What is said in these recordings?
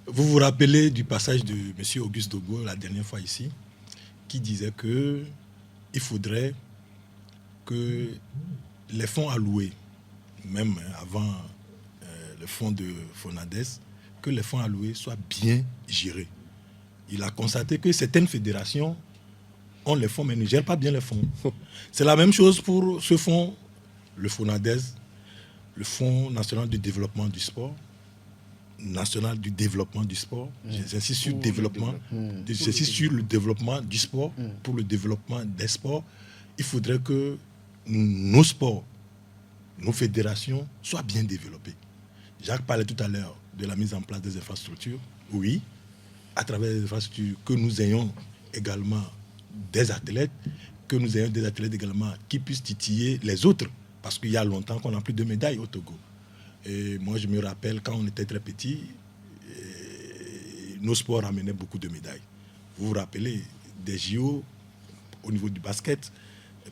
Vous vous rappelez du passage de M. Auguste Dogo la dernière fois ici, qui disait qu'il faudrait que les fonds alloués, même avant le fonds de Fonades, que les fonds alloués soient bien gérés. Il a constaté que certaines fédérations ont les fonds, mais ne gèrent pas bien les fonds. C'est la même chose pour ce fonds, le Fonades, le Fonds national du développement du sport, national du développement du sport. J'insiste sur le développement du sport, pour le développement des sports. Il faudrait que nos sports, nos fédérations soient bien développées. Jacques parlait tout à l'heure de la mise en place des infrastructures. Oui, à travers les infrastructures, que nous ayons également des athlètes, également qui puissent titiller les autres. Parce qu'il y a longtemps qu'on n'a plus de médailles au Togo. Et moi, je me rappelle, quand on était très petit, nos sports amenaient beaucoup de médailles. Vous vous rappelez des JO au niveau du basket,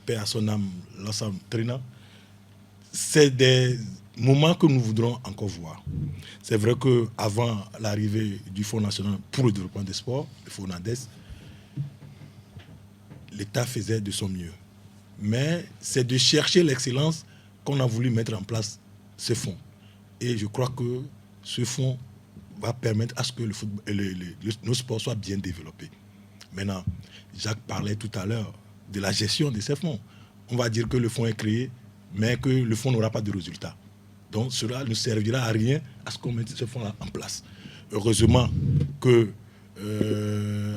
paix à son âme, l'ensemble Trina. C'est des moments que nous voudrons encore voir. C'est vrai qu'avant l'arrivée du Fonds national pour le développement des sports, le FONADES, l'État faisait de son mieux. Mais c'est de chercher l'excellence qu'on a voulu mettre en place ce fonds. Et je crois que ce fonds va permettre à ce que nos sports soient bien développés. Maintenant, Jacques parlait tout à l'heure de la gestion de ces fonds. On va dire que le fonds est créé, mais que le fonds n'aura pas de résultat. Donc cela ne servira à rien à ce qu'on mette ce fonds-là en place. Heureusement que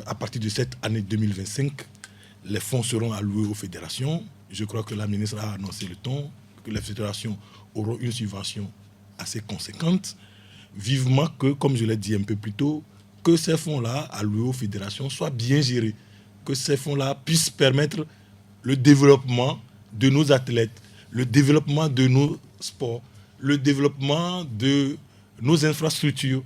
à partir de cette année 2025, les fonds seront alloués aux fédérations. Je crois que la ministre a annoncé le ton, que les fédérations auront une subvention assez conséquente. Vivement que, comme je l'ai dit un peu plus tôt, que ces fonds-là alloués aux fédérations soient bien gérés, que ces fonds-là puissent permettre le développement de nos athlètes, le développement de nos sports, le développement de nos infrastructures,